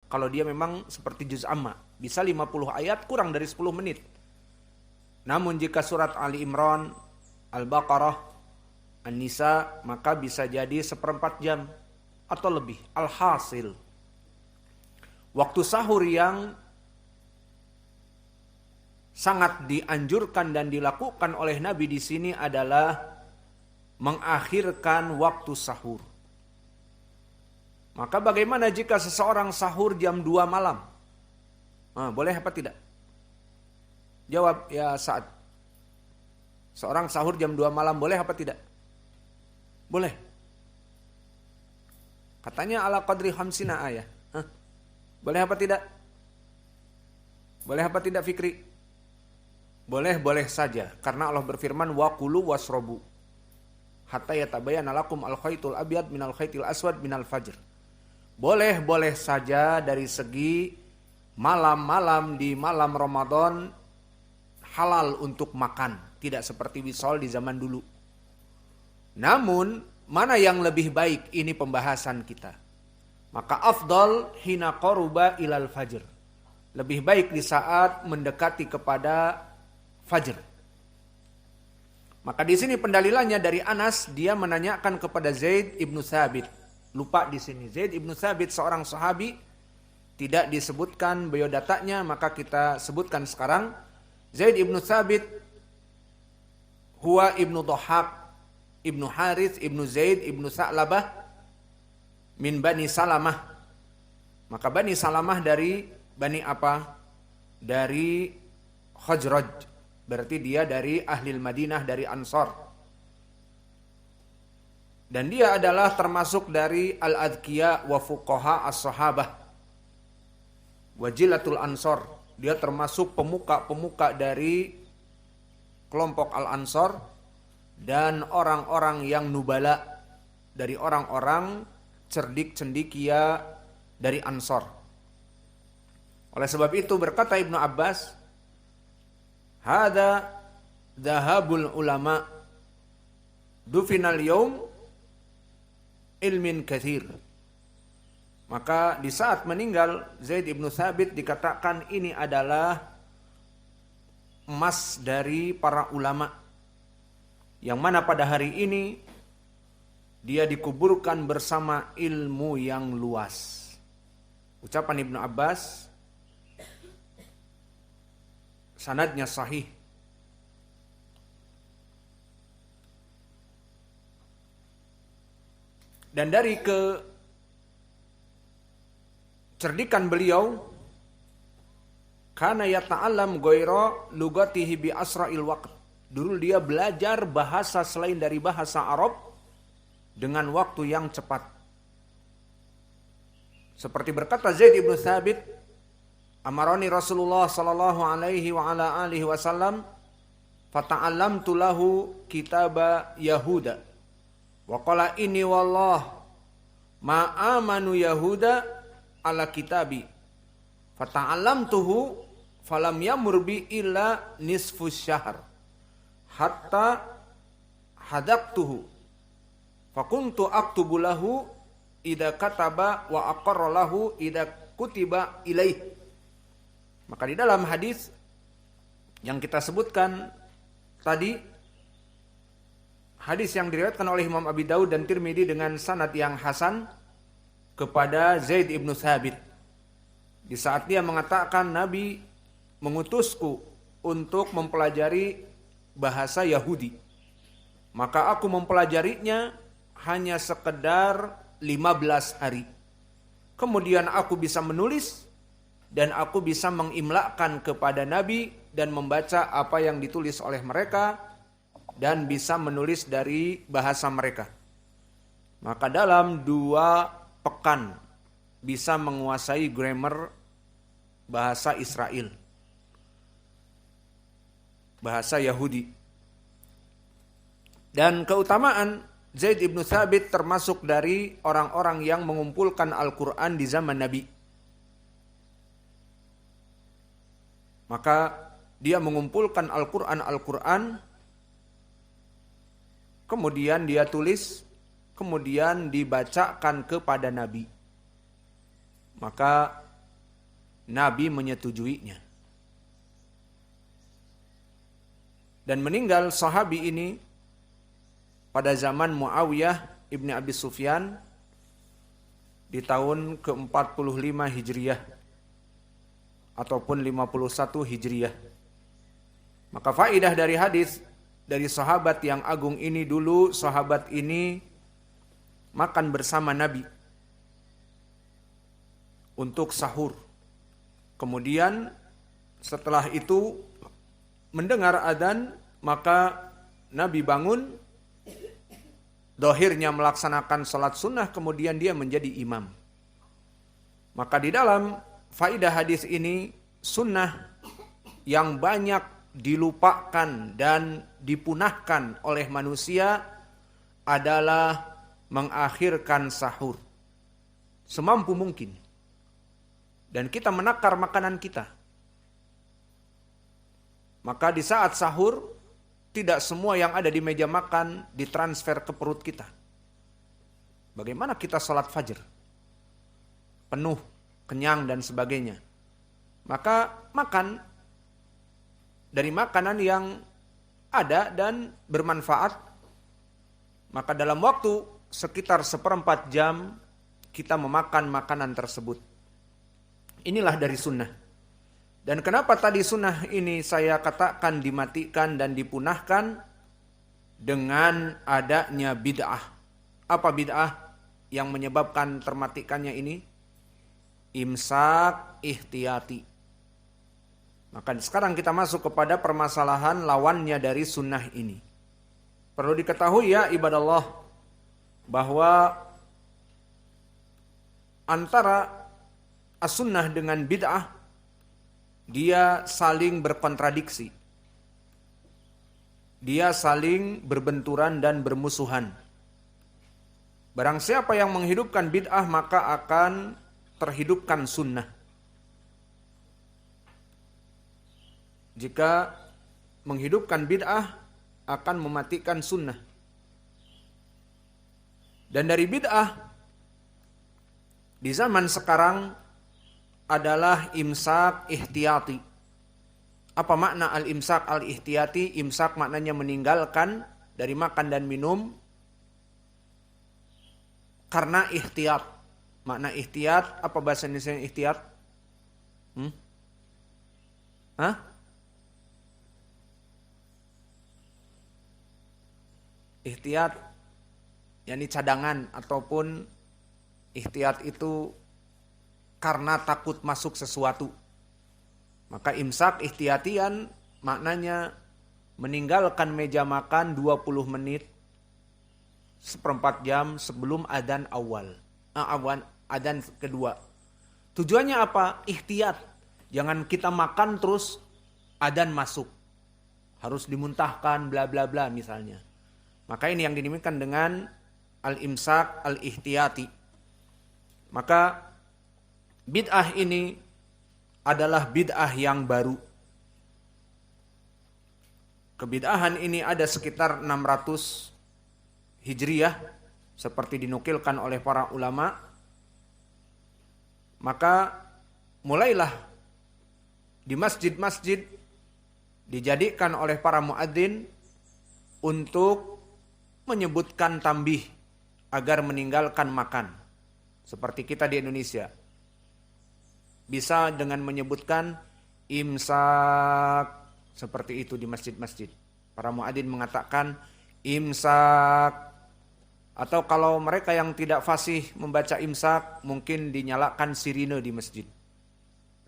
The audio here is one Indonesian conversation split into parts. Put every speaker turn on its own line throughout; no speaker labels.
Kalau dia memang seperti juz amma, bisa 50 ayat kurang dari 10 menit. Namun jika surat Ali Imran, Al-Baqarah, An-Nisa, maka bisa jadi 1/4 jam atau lebih. Alhasil, waktu sahur yang sangat dianjurkan dan dilakukan oleh Nabi di sini adalah mengakhirkan waktu sahur. Maka bagaimana jika seseorang sahur jam 2 malam? Boleh apa tidak? Jawab ya Sa'ad. Seorang sahur jam 2 malam boleh apa tidak? Boleh. Katanya ala qadri khamsina ayah. Boleh apa tidak? Boleh apa tidak Fikri? Boleh saja. Karena Allah berfirman, wa kulu wasrobu hatta yatabayyana lakum al-khaytul abyad minal khaytil aswad minal fajr. Boleh saja dari segi malam-malam di malam Ramadan halal untuk makan. Tidak seperti wisol di zaman dulu. Namun, mana yang lebih baik? Ini pembahasan kita. Maka afdal hina qaruba ilal fajr. Lebih baik di saat mendekati kepada fajr. Maka di sini pendalilannya dari Anas, dia menanyakan kepada Zaid ibnu Thabit. Lupa di sini. Zaid ibnu Thabit seorang sahabi, tidak disebutkan biodatanya, maka kita sebutkan sekarang. Zaid ibnu Thabit huwa ibnu Dhahhak ibnu Harith ibnu Zaid ibnu Sa'labah min Bani Salamah. Maka Bani Salamah dari Bani apa? Dari Khazraj. Berarti dia dari Ahlil Madinah, dari Ansar. Dan dia adalah termasuk dari Al-Adkiya wa Fuqaha As-Sahabah. Wajilatul Ansar. Dia termasuk pemuka-pemuka dari kelompok Al-Ansar. Dan orang-orang yang nubala. Dari orang-orang cerdik cendikia dari Ansar. Oleh sebab itu berkata Ibnu Abbas, hada dhahabul ulama dufinal yaum ilmin kathir. Maka di saat meninggal Zaid ibnu Thabit dikatakan ini adalah emas dari para ulama, yang mana pada hari ini dia dikuburkan bersama ilmu yang luas. Ucapan Ibnu Abbas sanadnya sahih. Dan dari kecerdikan beliau, kana yata'allam ghaira lugatihi bi asra'il waqt. Dulu dia belajar bahasa selain dari bahasa Arab dengan waktu yang cepat. Seperti berkata Zaid ibnu Thabit, amarani Rasulullah sallallahu alaihi wa ala alihi wasallam fata'allamtu lahu kitaba Yahuda wa qala inni wallah ma amanu Yahuda ala kitabi fata'allamtuhu falam yamur bi illa nisfu syahr hatta hadaqtuhu fakuntu aktubu lahu idza kataba wa aqarra lahu idza kutiba ilaih. Maka di dalam hadis yang kita sebutkan tadi, hadis yang diriwayatkan oleh Imam Abi Daud dan Tirmidzi dengan sanad yang hasan kepada Zaid ibnu Thabit. Di saat dia mengatakan Nabi mengutusku untuk mempelajari bahasa Yahudi. Maka aku mempelajarinya hanya sekedar 15 hari. Kemudian aku bisa menulis dan aku bisa mengimlakkan kepada Nabi dan membaca apa yang ditulis oleh mereka dan bisa menulis dari bahasa mereka. Maka dalam 2 pekan bisa menguasai grammar bahasa Israel, bahasa Yahudi. Dan keutamaan Zaid ibnu Thabit termasuk dari orang-orang yang mengumpulkan Al-Quran di zaman Nabi. Maka dia mengumpulkan Al-Quran, kemudian dia tulis, kemudian dibacakan kepada Nabi. Maka Nabi menyetujuinya. Dan meninggal sahabi ini pada zaman Muawiyah ibni Abi Sufyan di tahun ke-45 Hijriyah ataupun 51 Hijriyah. Maka faidah dari hadis dari sahabat yang agung ini, dulu sahabat ini makan bersama Nabi untuk sahur. Kemudian setelah itu mendengar adzan, maka Nabi bangun, dohirnya melaksanakan salat sunnah, kemudian dia menjadi imam. Maka di dalam faidah hadis ini, sunnah yang banyak dilupakan dan dipunahkan oleh manusia adalah mengakhirkan sahur semampu mungkin. Dan kita menakar makanan kita. Maka di saat sahur, tidak semua yang ada di meja makan ditransfer ke perut kita. Bagaimana kita sholat fajr? Penuh, kenyang dan sebagainya. Maka makan dari makanan yang ada dan bermanfaat. Maka dalam waktu sekitar 1/4 jam kita memakan makanan tersebut. Inilah dari sunnah. Dan kenapa tadi sunnah ini saya katakan dimatikan dan dipunahkan dengan adanya bid'ah. Apa bid'ah yang menyebabkan termatikannya ini? Imsak ihtiyati. Maka sekarang kita masuk kepada permasalahan lawannya dari sunnah ini. Perlu diketahui ya ibadallah, bahwa antara as-sunnah dengan bid'ah dia saling berkontradiksi. Dia saling berbenturan dan bermusuhan. Barang siapa yang menghidupkan bid'ah maka akan terhidupkan sunnah. Jika menghidupkan bid'ah akan mematikan sunnah. Dan dari bid'ah di zaman sekarang adalah imsak ihtiyati. Apa makna al-imsak al-ihtiyati? Imsak maknanya meninggalkan dari makan dan minum karena ihtiyat. Makna ihtiyat, apa bahasa Indonesia ihtiyat? Ihtiyat yakni cadangan, ataupun ihtiyat itu karena takut masuk sesuatu. Maka imsak ihtiyatian maknanya meninggalkan meja makan 20 menit 1/4 jam sebelum adzan awal. Adzan kedua. Tujuannya apa? Ihtiyat. Jangan kita makan terus adzan masuk. Harus dimuntahkan bla bla bla misalnya. Maka ini yang dinamakan dengan al-imsak al-ihtiyati. Maka bid'ah ini adalah bid'ah yang baru. Kebid'ahan ini ada sekitar 600 Hijriyah seperti dinukilkan oleh para ulama. Maka mulailah di masjid-masjid dijadikan oleh para muadzin untuk menyebutkan tambih agar meninggalkan makan. Seperti kita di Indonesia. Bisa dengan menyebutkan imsak, seperti itu di masjid-masjid. Para muadzin mengatakan imsak. Atau kalau mereka yang tidak fasih membaca imsak, mungkin dinyalakan sirine di masjid.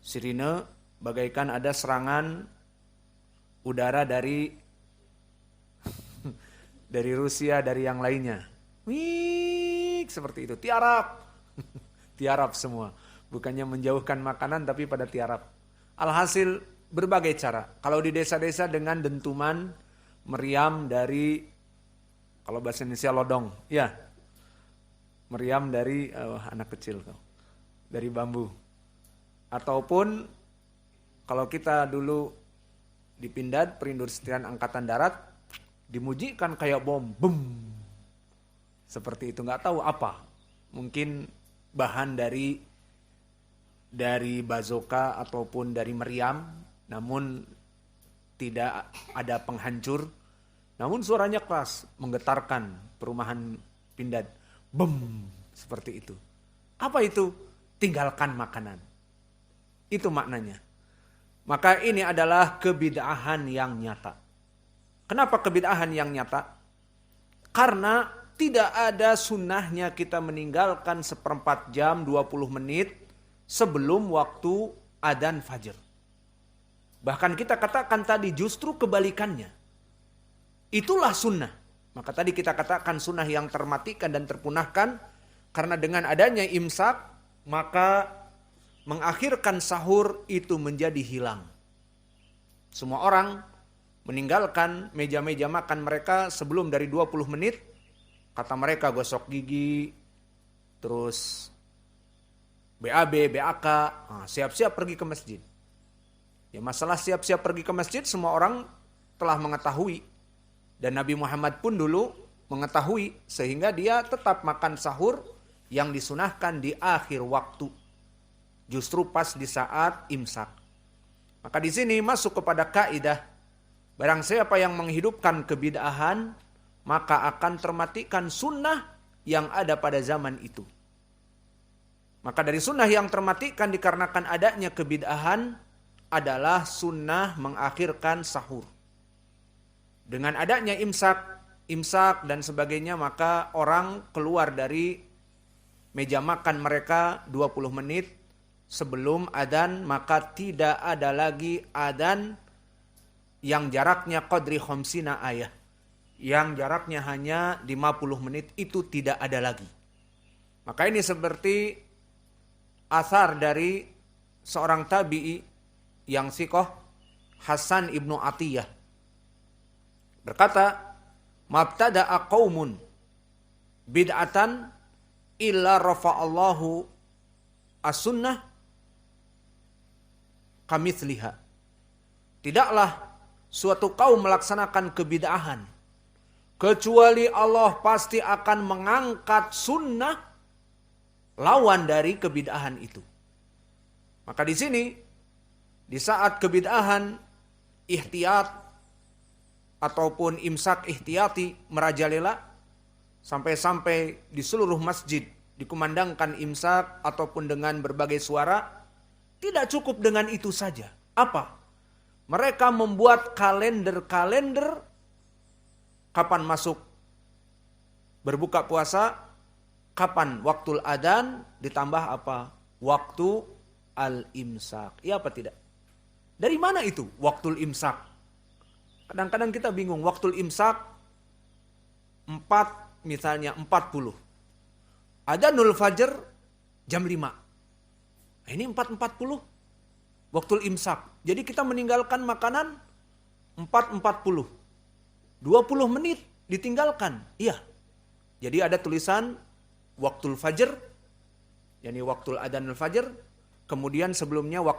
Sirine bagaikan ada serangan udara dari Rusia, dari yang lainnya. Wih, seperti itu. Tiarap. Tiarap semua. Bukannya menjauhkan makanan tapi pada tiarap. Alhasil berbagai cara. Kalau di desa-desa dengan dentuman meriam dari, kalau bahasa Indonesia lodong, ya, meriam dari anak kecil, dari bambu. Ataupun kalau kita dulu di Pindad, Perindustrian Angkatan Darat, dimujikan kayak bom, bum, seperti itu. Nggak tahu apa, mungkin bahan dari dari bazooka ataupun dari meriam, namun tidak ada penghancur, namun suaranya keras, menggetarkan perumahan Pindad. Bem, seperti itu. Apa itu? Tinggalkan makanan. Itu maknanya. Maka ini adalah kebid'ahan yang nyata. Kenapa kebid'ahan yang nyata? Karena tidak ada sunnahnya kita meninggalkan 1/4 jam 20 menit sebelum waktu adzan fajr. Bahkan kita katakan tadi justru kebalikannya. Itulah sunnah. Maka tadi kita katakan sunnah yang termatikan dan terpunahkan karena dengan adanya imsak maka mengakhirkan sahur itu menjadi hilang. Semua orang meninggalkan meja-meja makan mereka sebelum dari 20 menit. Kata mereka gosok gigi, terus BAB, BAK, siap-siap pergi ke masjid. Ya masalah siap-siap pergi ke masjid semua orang telah mengetahui. Dan Nabi Muhammad pun dulu mengetahui sehingga dia tetap makan sahur yang disunahkan di akhir waktu. Justru pas di saat imsak. Maka di sini masuk kepada kaidah, barang siapa yang menghidupkan kebid'ahan, maka akan termatikan sunnah yang ada pada zaman itu. Maka dari sunnah yang termatikan dikarenakan adanya kebid'ahan adalah sunnah mengakhirkan sahur. Dengan adanya imsak dan sebagainya, maka orang keluar dari meja makan mereka 20 menit sebelum adzan, maka tidak ada lagi adzan yang jaraknya qadri khamsina ayah. Yang jaraknya hanya 50 menit itu tidak ada lagi. Maka ini seperti asar dari seorang tabi'i yang siqah, Hasan ibnu Atiyah. Berkata, mabtada'a qaumun bid'atan illa rafa'allahu as-sunnah kamitsliha. Tidaklah suatu kaum melaksanakan kebid'ahan kecuali Allah pasti akan mengangkat sunnah lawan dari kebid'ahan itu. Maka di sini di saat kebid'ahan ihtiyat ataupun imsak ihtiyati merajalela sampai-sampai di seluruh masjid dikumandangkan imsak ataupun dengan berbagai suara, tidak cukup dengan itu saja. Apa? Mereka membuat kalender-kalender kapan masuk berbuka puasa, kapan waktu adzan, ditambah apa? Waktu al-imsak. Iya apa tidak? Dari mana itu waktu imsak? Kadang-kadang kita bingung, waktu imsak 40. Adzanul fajr jam 5. Ini 4.40 waktu imsak. Jadi kita meninggalkan makanan 4.40. 20 menit ditinggalkan. Iya. Jadi ada tulisan waktu fajr, yakni waktu adzanul fajr, kemudian sebelumnya waktu